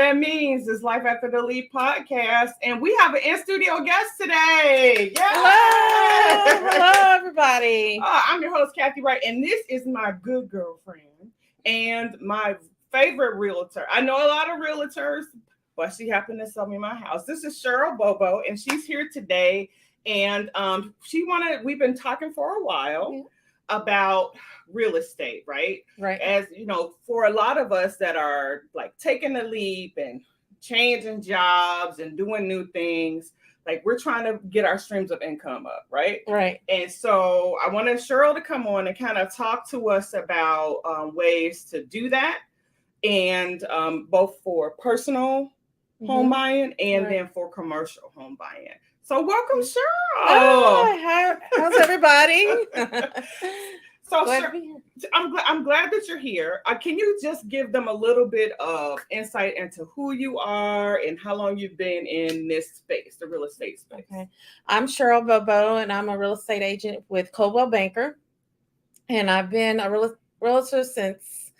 that means. It's Life After the Lead podcast, and we have an in-studio guest today. Yeah. Hello, everybody. I'm your host, Kathy Wright, and this is my good girlfriend and my favorite realtor. I know a lot of realtors, but she happened to sell me my house. This is Cheryl Bobo, and she's here today. And we've been talking for a while about real estate, right? Right. As you know, for a lot of us that are like taking the leap and changing jobs and doing new things, like we're trying to get our streams of income up, right? Right. And so I wanted Cheryl to come on and kind of talk to us about ways to do that, and both for personal home buying and then for commercial home buying. So welcome, Cheryl. Hi, how's everybody? So I'm glad that you're here. Can you just give them a little bit of insight into who you are and how long you've been in this space, the real estate space? Okay. I'm Cheryl Bobo, and I'm a real estate agent with Coldwell Banker. And I've been a realtor since,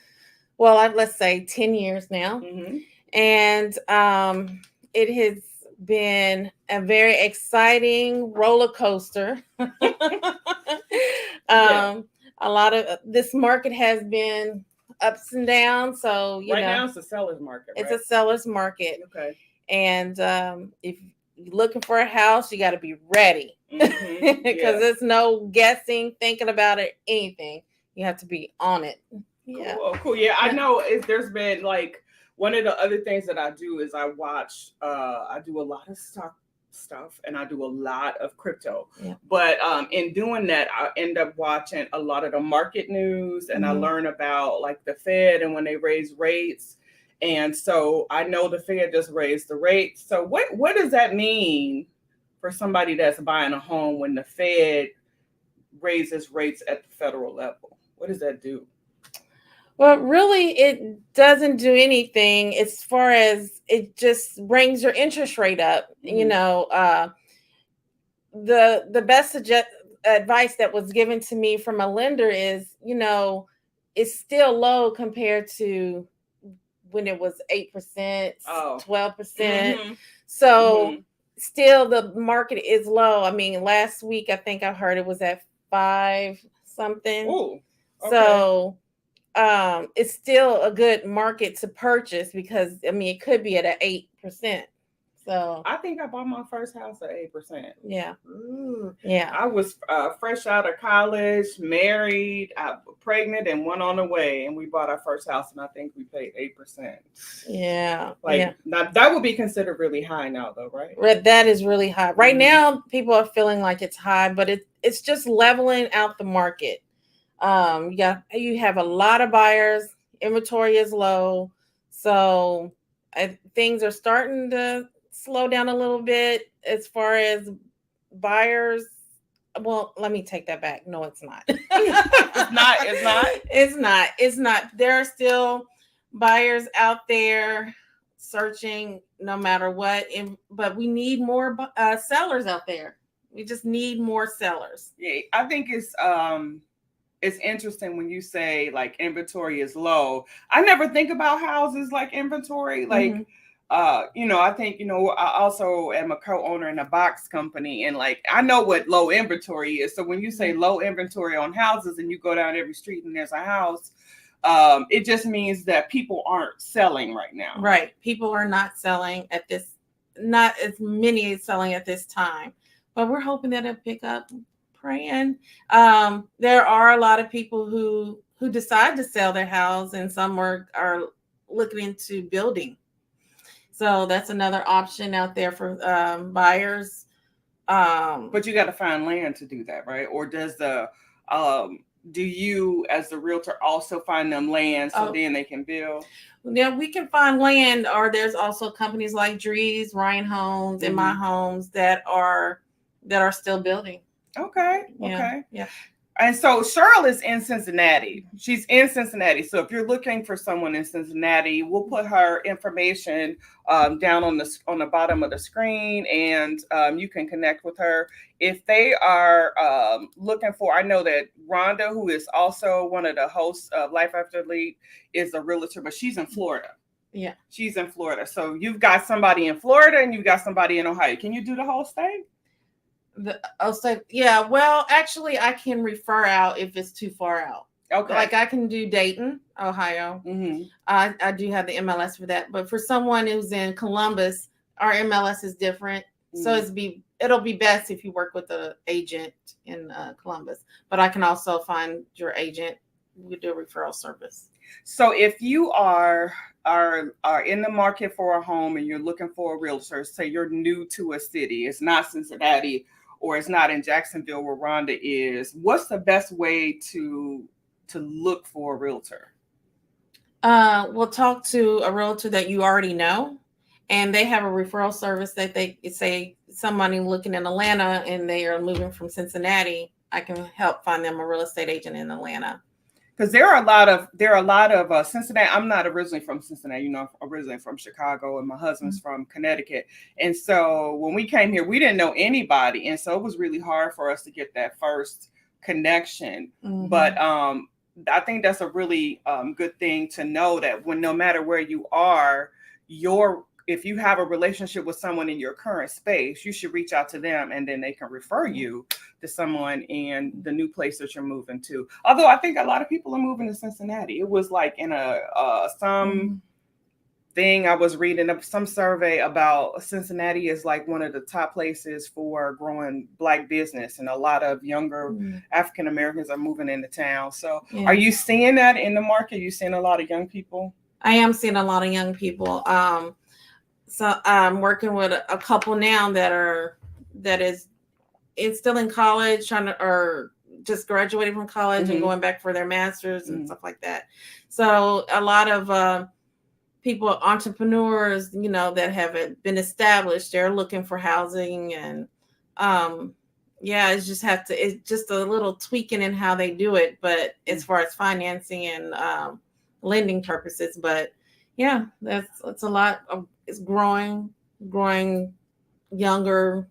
let's say 10 years now. Mm-hmm. And it has been a very exciting roller coaster. A lot of this market has been ups and downs. So right now it's a seller's market. It's a seller's market. Okay. And if you're looking for a house, you got to be ready, because there's no guessing, thinking about it, anything. You have to be on it. Yeah. Cool. Yeah, I know. There's been like. One of the other things that I do is I do a lot of stock stuff and I do a lot of crypto. Yeah. But in doing that, I end up watching a lot of the market news, and I learn about like the Fed and when they raise rates. And so I know the Fed just raised the rates. So what does that mean for somebody that's buying a home when the Fed raises rates at the federal level? What does that do? Well, really, it doesn't do anything as far as it just brings your interest rate up. Mm-hmm. You know, the best advice that was given to me from a lender is, you know, it's still low compared to when it was 8%, 12%. So still the market is low. I mean, last week, I think I heard it was at 5 something. Ooh, okay. So it's still a good market to purchase, because I mean it could be at 8%. So I think I bought my first house at 8%. Yeah. Ooh. Yeah. I was fresh out of college, married, pregnant, and one on the way, and we bought our first house, and I think we paid 8%. Yeah. Now that would be considered really high now, though, right? That is really high right now. People are feeling like it's high, but it's just leveling out the market. You have a lot of buyers, inventory is low, so things are starting to slow down a little bit as far as buyers. Well, let me take that back. No, it's not. It's not. There are still buyers out there searching no matter what, but we need more sellers out there. We just need more sellers. Yeah, I think it's interesting when you say like inventory is low. I never think about houses like inventory. Like, I think, I also am a co-owner in a box company, and like, I know what low inventory is. So when you say low inventory on houses and you go down every street and there's a house, it just means that people aren't selling right now. Right. People are not selling not as many as selling at this time, but we're hoping that it'll pick up. Praying. There are a lot of people who decide to sell their house, and some are looking into building. So that's another option out there for buyers. But you got to find land to do that, right? Or does do you as the realtor also find them land so then they can build? Yeah, we can find land, or there's also companies like Drees, Ryan Homes, and My Homes that are still building. Okay. Yeah. Okay. Yeah. And so Cheryl is in Cincinnati. She's in Cincinnati. So if you're looking for someone in Cincinnati, we'll put her information down on the bottom of the screen, and you can connect with her. If they are looking for, I know that Rhonda, who is also one of the hosts of Life After Lead, is a realtor, but she's in Florida. Yeah. She's in Florida. So you've got somebody in Florida and you've got somebody in Ohio. Can you do the whole state? Yeah. Well, actually, I can refer out if it's too far out. Okay. Like I can do Dayton, Ohio. Mm-hmm. I do have the MLS for that. But for someone who's in Columbus, our MLS is different. Mm-hmm. So it'll be best if you work with an agent in Columbus. But I can also find your agent. We do a referral service. So if you are in the market for a home and you're looking for a realtor, say you're new to a city, it's not Cincinnati or it's not in Jacksonville where Rhonda is, what's the best way to look for a realtor? We'll talk to a realtor that you already know, and they have a referral service that they say somebody looking in Atlanta and they are moving from Cincinnati. I can help find them a real estate agent in Atlanta. Because there are a lot of Cincinnati. I'm not originally from Cincinnati, I'm originally from Chicago, and my husband's from Connecticut. And so when we came here, we didn't know anybody, and so it was really hard for us to get that first connection. Mm-hmm. But I think that's a really good thing to know, that no matter where you are, if you have a relationship with someone in your current space, you should reach out to them, and then they can refer you to someone in the new place that you're moving to. Although I think a lot of people are moving to Cincinnati. It was like in some thing I was reading of some survey about Cincinnati is like one of the top places for growing Black business, and a lot of younger African Americans are moving into town. So Are you seeing that in the market? Are you seeing a lot of young people? I am seeing a lot of young people. So I'm working with a couple now that is still in college, or just graduated from college and going back for their master's and stuff like that. So a lot of people, entrepreneurs, that have been established, they're looking for housing, and it's just a little tweaking in how they do it, but as far as financing and lending purposes. But yeah, that's a lot of, it's growing younger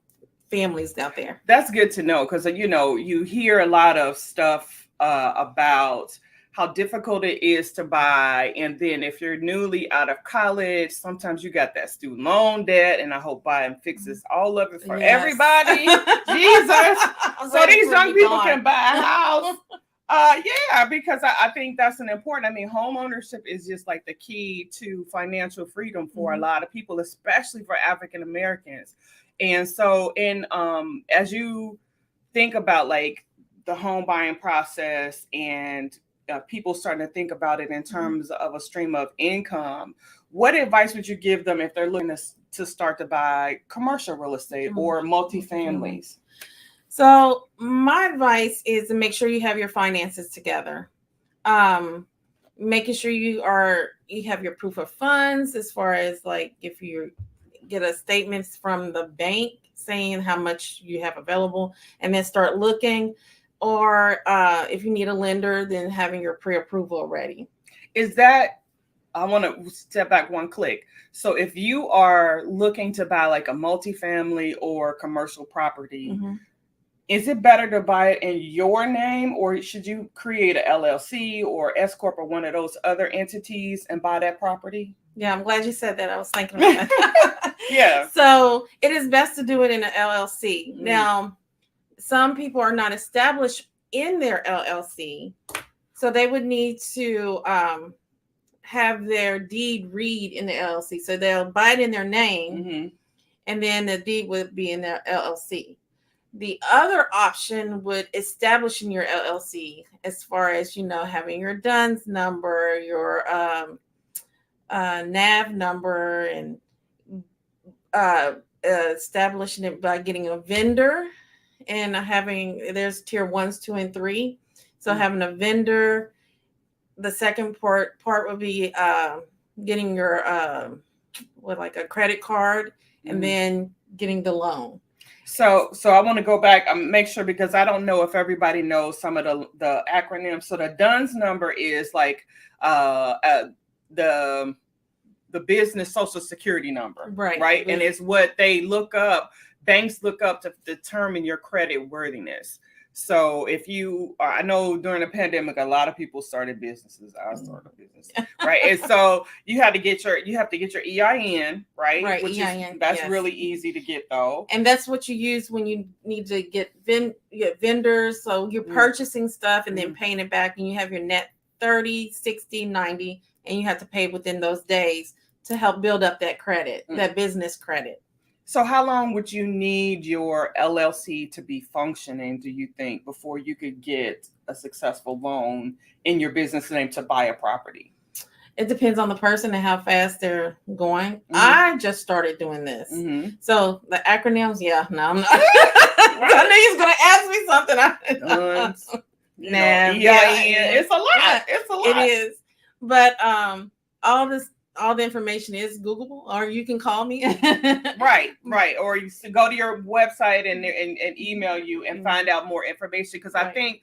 families out there. That's good to know, because you hear a lot of stuff about how difficult it is to buy, and then if you're newly out of college, sometimes you got that student loan debt, and I hope Biden fixes all of it for everybody. Jesus, so these young people can buy a house. Because I think that's an important. I mean, home ownership is just like the key to financial freedom for a lot of people, especially for African Americans. And so, as you think about like the home buying process and people starting to think about it in terms of a stream of income, what advice would you give them if they're looking to start to buy commercial real estate or multifamilies? So my advice is to make sure you have your finances together. Making sure you have your proof of funds, as far as like if you get a statement from the bank saying how much you have available, and then start looking. Or if you need a lender, then having your pre-approval ready. I want to step back one click. So if you are looking to buy like a multifamily or commercial property, is it better to buy it in your name, or should you create an LLC or S Corp or one of those other entities and buy that property? Yeah, I'm glad you said that. I was thinking about that. Yeah. So it is best to do it in an LLC. Now, some people are not established in their LLC, so they would need to have their deed read in the LLC. So they'll buy it in their name, and then the deed would be in their LLC. The other option would establish in your LLC, as far as, having your DUNS number, your NAV number, and establishing it by getting a vendor, and there's tier 1s, 2, and 3. So having a vendor. The second part would be getting your like a credit card, and then getting the loan. So I want to go back and make sure, because I don't know if everybody knows some of the acronyms. So the DUNS number is like the business social security number, right? And it's what they look up. Banks look up to determine your credit worthiness. So if you, I know during the pandemic, a lot of people started businesses. I started a business, right? And so you have to get your EIN, right? Right, Which EIN, that's yes. really easy to get though. And that's what you use when you need to get vendors. So you're purchasing stuff and then paying it back, and you have your net 30, 60, 90, and you have to pay within those days to help build up that credit, that business credit. So how long would you need your LLC to be functioning, do you think, before you could get a successful loan in your business name to buy a property? It depends on the person and how fast they're going. I just started doing this. So the acronyms, no, I'm not. I knew he was going to ask me something. EIN, it's a lot. Yeah, it's a lot. It is. But all the information is Googleable, or you can call me. Right. Or you go to your website and email you and find out more information. Because I think,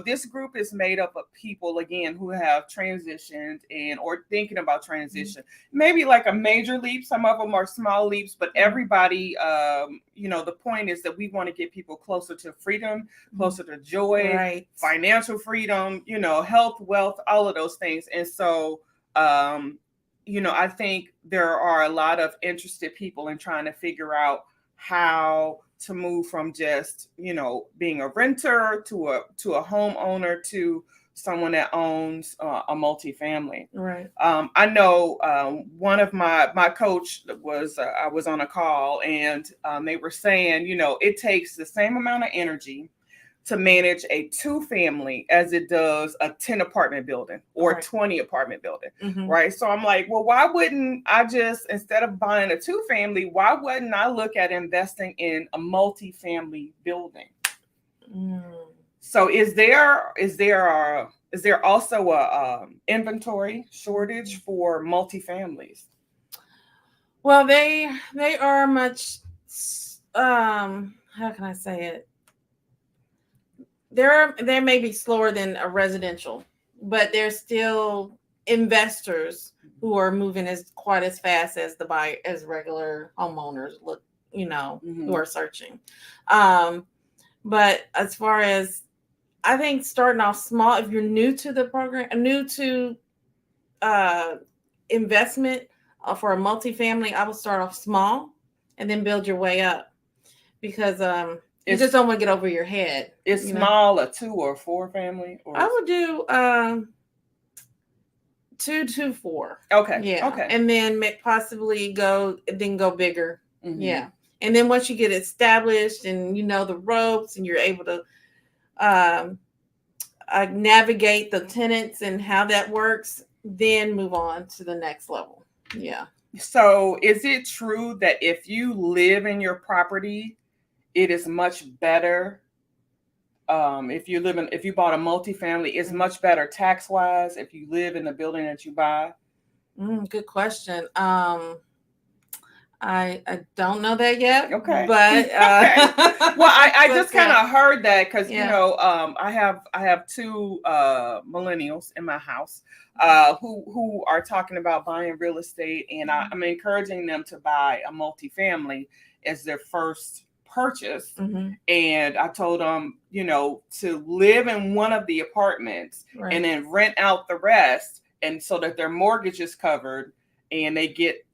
this group is made up of people, again, who have transitioned or thinking about transition. Maybe like a major leap. Some of them are small leaps, but everybody, the point is that we want to get people closer to freedom, closer to joy, financial freedom, health, wealth, all of those things. And so, I think there are a lot of interested people in trying to figure out how to move from just, being a renter to a homeowner to someone that owns a multifamily. Right. I know one of my coach was, I was on a call and they were saying, it takes the same amount of energy to manage a 2-family as it does a 10 apartment building or 20 apartment building. Right. So I'm like, well, why wouldn't I just, instead of buying a 2-family, why wouldn't I look at investing in a multifamily building? So is there also a inventory shortage for multifamilies? Well, they are much, how can I say it? They may be slower than a residential, but there's still investors who are moving quite as fast as as regular homeowners look, who are searching. But as far as, I think starting off small, if you're new to the program, new to investment for a multifamily, I would start off small and then build your way up, because you just don't want to get over your head. Is small a 2 or 4 family? Or I would do 2 to 4. Okay. Yeah. Okay. And then possibly go bigger. Yeah. And then once you get established and the ropes and you're able to navigate the tenants and how that works, then move on to the next level. Yeah. So is it true that if you live in your property, it is much better? If you bought a multifamily, it's much better tax-wise if you live in the building that you buy? Good question. I don't know that yet. Okay. But well, I just kind of heard that because I have 2 millennials in my house who are talking about buying real estate, and I'm encouraging them to buy a multifamily as their first purchase. And I told them, to live in one of the apartments and then rent out the rest, and so that their mortgage is covered and they get,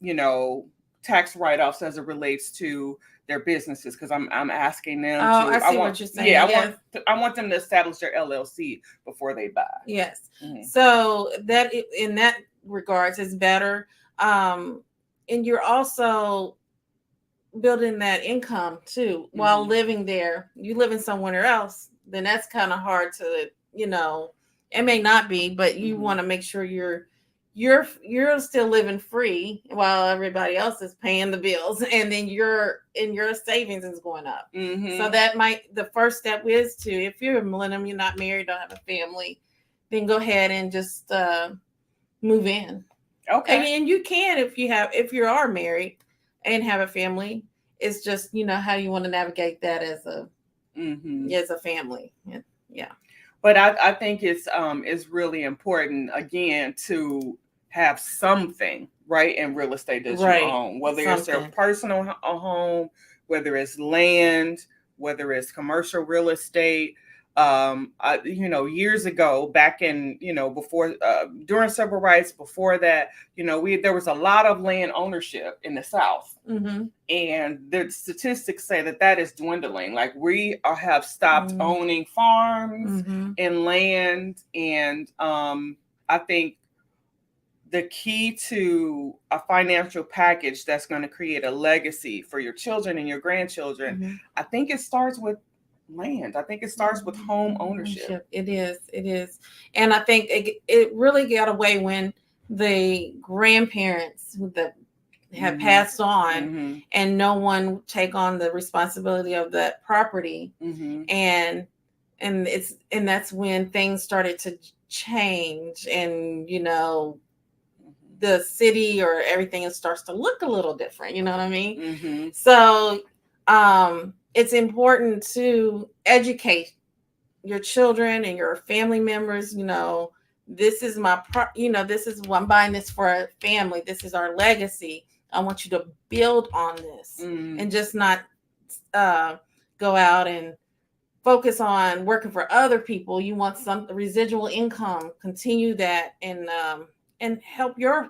tax write-offs as it relates to their businesses, because I'm asking them to. I see what you're saying. Yeah, I want them to establish their LLC before they buy. Yes. So that in that regards is better. And you're also building that income too while living there. You living somewhere else, then that's kind of hard to, it may not be, but you want to make sure you're still living free while everybody else is paying the bills, and then your savings is going up. So the first step is to, if you're a millennium, you're not married, don't have a family, then go ahead and just move in. Okay. And you can if you are married and have a family. It's just how you want to navigate that as a family. Yeah. But I think it's really important, again, to have something in real estate that you own, whether it's your personal home, whether it's land, whether it's commercial real estate. years ago, back in, before, during civil rights, before that, there was a lot of land ownership in the South. Mm-hmm. And the statistics say that is dwindling. Like we have stopped owning farms and land. And I think the key to a financial package that's going to create a legacy for your children and your grandchildren, I think it starts with land. I think it starts with home ownership. It is. And I think it really got away when the grandparents that have passed on and no one take on the responsibility of that property. And that's when things started to change, and the city or everything starts to look a little different. You know what I mean? So it's important to educate your children and your family members. This is this is I'm buying this for a family. This is our legacy. I want you to build on this and just not go out and focus on working for other people. You want some residual income, continue that, and help your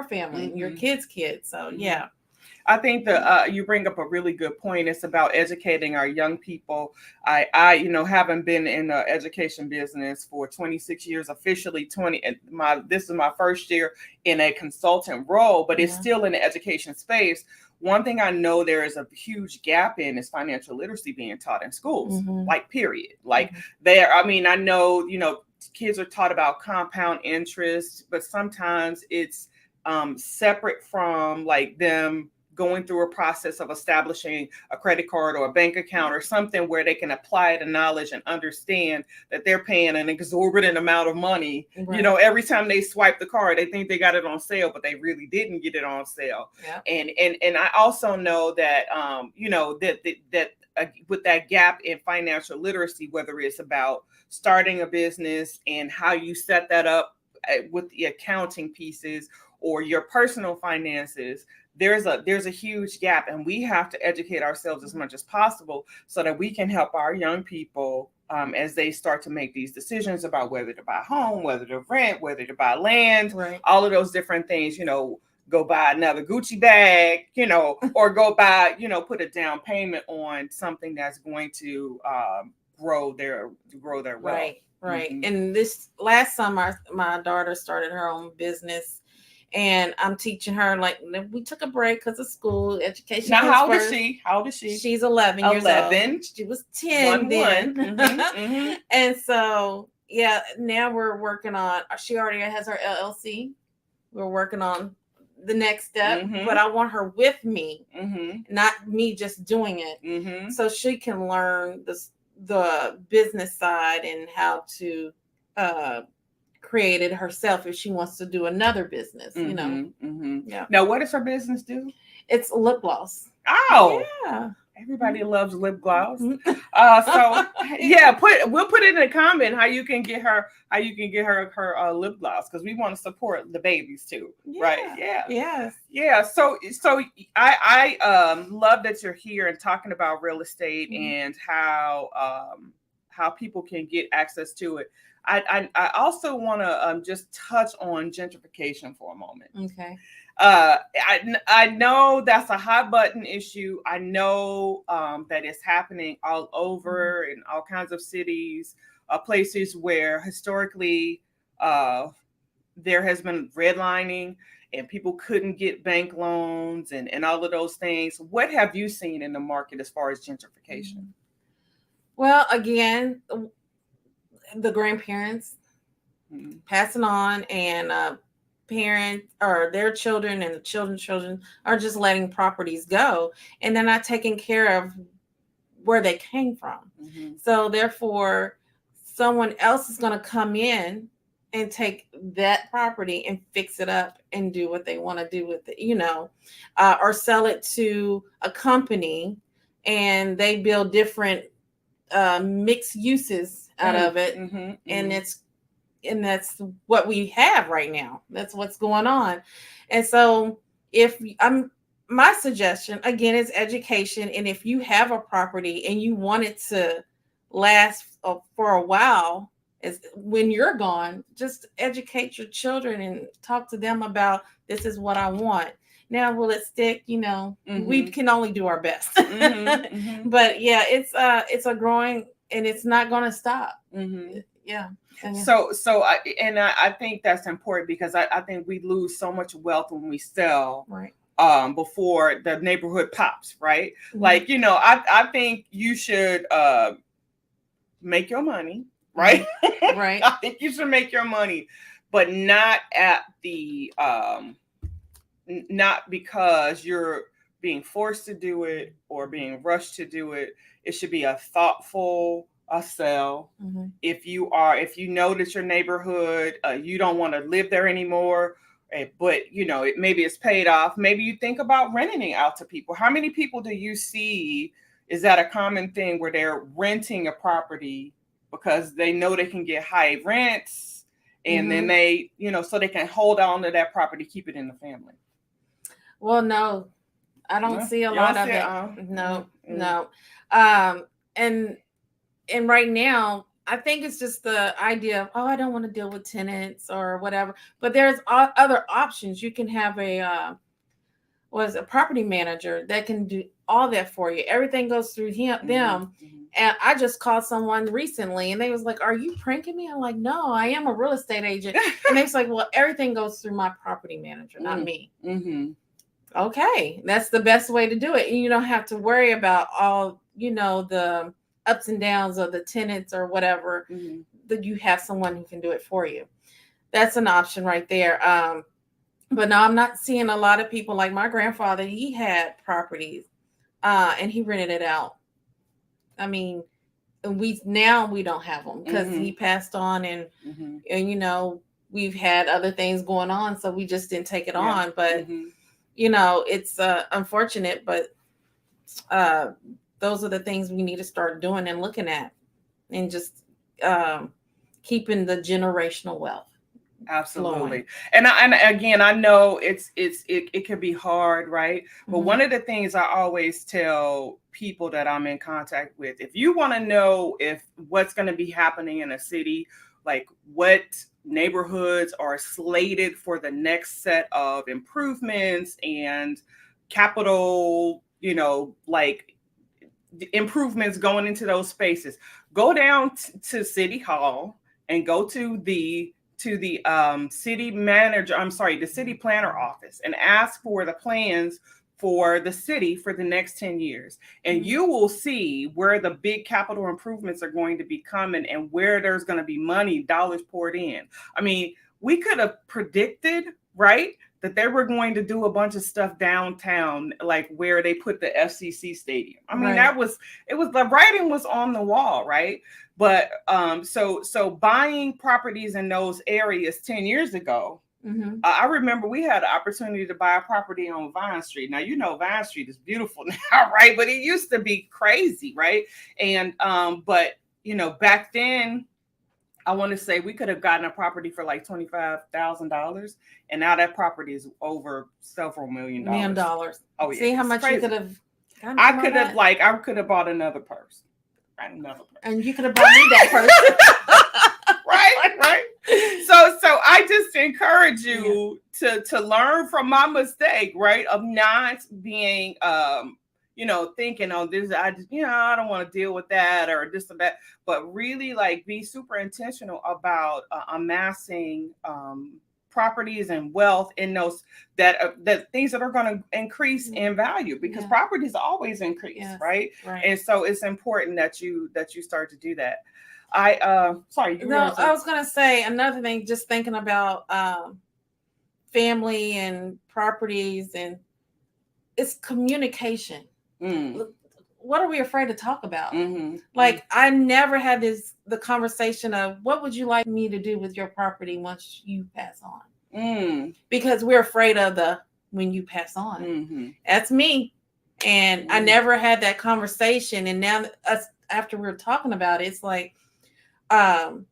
family and your kids. So yeah. I think that you bring up a really good point. It's about educating our young people. I having been in the education business for 26 years, officially 20. This is my first year in a consultant role, but it's still in the education space. One thing I know there is a huge gap in is financial literacy being taught in schools, like period. Like I know, kids are taught about compound interest, but sometimes it's separate from like them going through a process of establishing a credit card or a bank account or something where they can apply the knowledge and understand that they're paying an exorbitant amount of money. Every time they swipe the card, they think they got it on sale, but they really didn't get it on sale. And I also know that with that gap in financial literacy, whether it's about starting a business and how you set that up with the accounting pieces or your personal finances, there's a huge gap, and we have to educate ourselves as much as possible so that we can help our young people as they start to make these decisions about whether to buy a home, whether to rent, whether to buy land, all of those different things. Go buy another Gucci bag, or go buy, put a down payment on something that's going to grow their wealth. Right. And this last summer, my daughter started her own business. And I'm teaching her, like, we took a break because of school education. Now, how old is she? She's 11 years old. She was 10 then. And so, now we're working on, she already has her LLC. We're working on the next step, but I want her with me, not me just doing it. So she can learn the business side and how to create it herself if she wants to do another business. Yeah. Now, what does her business do? It's lip gloss. Oh, yeah. Everybody loves lip gloss. We'll put it in a comment how you can get her her lip gloss, because we want to support the babies too, right? So I love that you're here and talking about real estate and how people can get access to it. I also want to just touch on gentrification for a moment. Okay. I know that's a hot button issue. I know that it's happening all over in all kinds of cities, places where historically there has been redlining and people couldn't get bank loans and all of those things. What have you seen in the market as far as gentrification? Well, again, the grandparents passing on, and parents or their children and the children's children are just letting properties go, and they're not taking care of where they came from. So therefore, someone else is going to come in and take that property and fix it up and do what they want to do with it, or sell it to a company and they build different mixed uses out of it. And that's what we have right now. That's what's going on. And so my suggestion again is education. And if you have a property and you want it to last for a while is when you're gone. Just educate your children and talk to them about, this is what I want. Now, will it stick? We can only do our best. But yeah, it's a growing, and it's not going to stop. Yeah. So I think that's important, because I think we lose so much wealth when we sell. Right. Before the neighborhood pops, right? Like, I think you should make your money, right? Right. I think you should make your money, but not at the not because you're being forced to do it or being rushed to do it. It should be a thoughtful sell. If you know that your neighborhood, you don't want to live there anymore, but maybe it's paid off. Maybe you think about renting it out to people. How many people do you see? Is that a common thing where they're renting a property because they know they can get high rents, and then they, so they can hold on to that property, keep it in the family? Well, no, I don't see a lot of it. No. And right now, I think it's just the idea of, I don't want to deal with tenants or whatever. But there's other options. You can have a property manager that can do all that for you. Everything goes through them. And I just called someone recently, and they was like, "Are you pranking me?" I'm like, "No, I am a real estate agent." And they was like, "Well, everything goes through my property manager, not me." Okay, that's the best way to do it. And you don't have to worry about all, the ups and downs of the tenants or whatever. That you have someone who can do it for you. That's an option right there. But no, I'm not seeing a lot of people like my grandfather. He had properties, and he rented it out. I mean, we don't have them because he passed on, and we've had other things going on, so we just didn't take it on. But it's unfortunate, but those are the things we need to start doing and looking at, and just keeping the generational wealth. Absolutely. And again, I know it can be hard, right? But one of the things I always tell people that I'm in contact with, if you want to know if what's going to be happening in a city, like what neighborhoods are slated for the next set of improvements and capital, like improvements going into those spaces, go down to City Hall and go to the city manager, the city planner office, and ask for the plans for the city for the next 10 years. And you will see where the big capital improvements are going to be coming and where there's going to be money, dollars poured in. I mean, we could have predicted, right, that they were going to do a bunch of stuff downtown, like where they put the FCC stadium. I mean, the writing was on the wall, right? But so buying properties in those areas 10 years ago, I remember we had the opportunity to buy a property on Vine Street. Now, Vine Street is beautiful now, right? But it used to be crazy, right? And but back then, I want to say we could have gotten a property for like $25,000, and now that property is over several $1 million. Oh yeah! See how much crazy. You could have. I could have bought another purse. And you could have bought me that purse. right. So I just encourage you to learn from my mistake, right? Of not being thinking, this, I don't want to deal with that or this or that, but really like be super intentional about amassing properties and wealth in those that things that are going to increase in value, because properties always increase, right? And so it's important that you start to do that. I was going to say another thing, just thinking about family and properties, and it's communication. What are we afraid to talk about? Like, I never had the conversation of, what would you like me to do with your property once you pass on? Because we're afraid of when you pass on. That's me. And I never had that conversation. And now after we're talking about it, it's like, go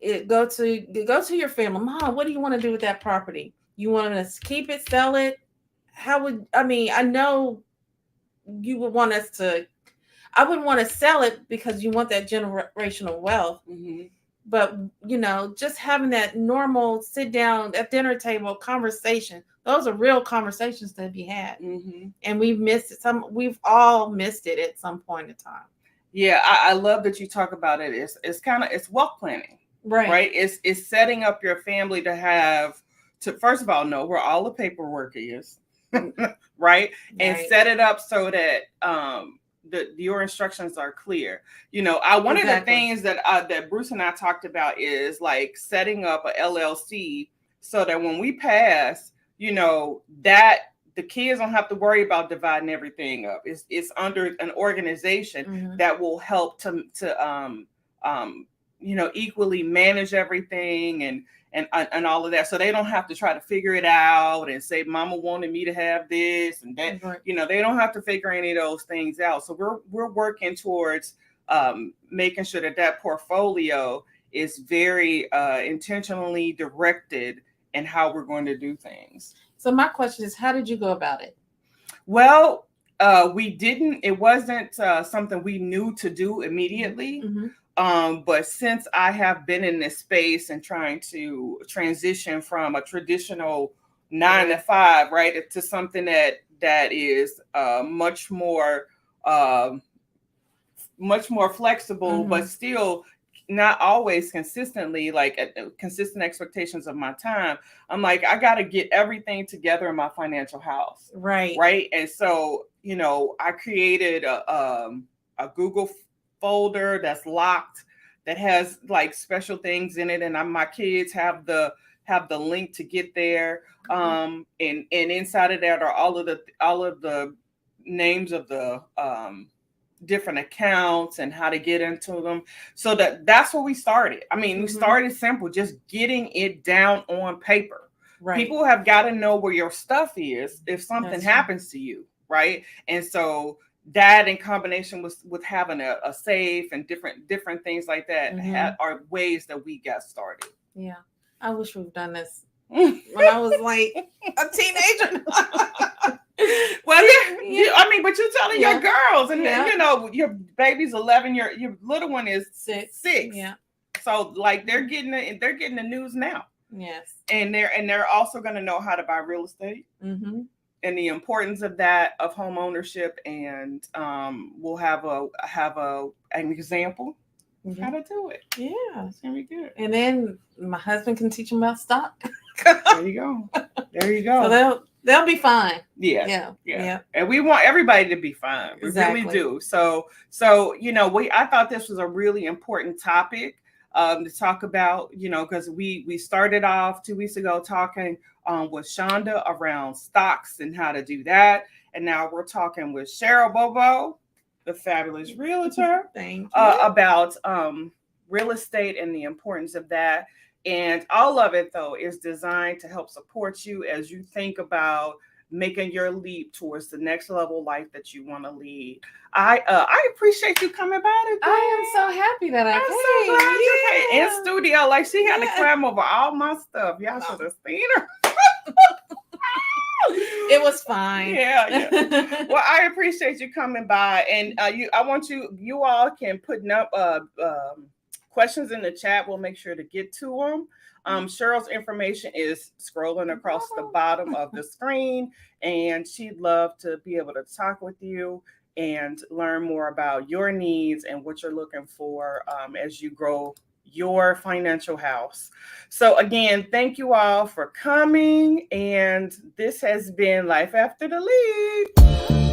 to your family. Mom, what do you want to do with that property? You want us to keep it, sell it? I know you would want us to. I wouldn't want to sell it because you want that generational wealth. Mm-hmm. But, just having that normal sit down at dinner table conversation, those are real conversations to be had. Mm-hmm. And we've missed it. We've all missed it at some point in time. Yeah, I love that you talk about it. It's wealth planning, right? It's setting up your family to first of all know where all the paperwork is, right? And set it up so that your instructions are clear. One of the things that Bruce and I talked about is like setting up a LLC so that when we pass, that the kids don't have to worry about dividing everything up. It's under an organization that will help to equally manage everything and all of that. So they don't have to try to figure it out and say, Mama wanted me to have this and that. They don't have to figure any of those things out. So we're working towards making sure that portfolio is very intentionally directed in how we're going to do things. So my question is, how did you go about it? Well, it wasn't something we knew to do immediately. But since I have been in this space and trying to transition from a traditional 9 to 5, right, to something that is much more flexible, but still not always consistently, like consistent expectations of my time. I'm like, I got to get everything together in my financial house. Right. And so, I created a Google folder that's locked, that has like special things in it. And my kids have the link to get there. And inside of that are all of the names of the, different accounts and how to get into them. So that's where we started. I mean, we started simple, just getting it down on paper. People have got to know where your stuff is if something happens to you, right? And so that in combination with having a safe and different things like that are ways that we got started. Yeah. I wish we've done this when I was like a teenager. Well, but you're telling your girls, and your baby's 11, your little one is 6. Yeah. So like they're getting the news now. Yes. And they're also going to know how to buy real estate and the importance of that, of home ownership, and we'll have an example of how to do it. Yeah, it's gonna be good. And then my husband can teach them about stock. There you go. So they'll be fine. Yeah. And we want everybody to be fine. We really do. So I thought this was a really important topic to talk about, because we started off 2 weeks ago talking with Shonda around stocks and how to do that. And now we're talking with Cheryl Bobo, the fabulous realtor, about real estate and the importance of that. And all of it, though, is designed to help support you as you think about making your leap towards the next level life that you want to lead. I appreciate you coming by today. I am so happy that I came. So glad you came in studio. Like, she had to climb over all my stuff. Y'all should have seen her. It was fine. Yeah. Well, I appreciate you coming by, and I want you all can put up questions in the chat. We'll make sure to get to them. Cheryl's information is scrolling across the bottom of the screen, and she'd love to be able to talk with you and learn more about your needs and what you're looking for as you grow your financial house. So again, thank you all for coming, and this has been Life After the Lead.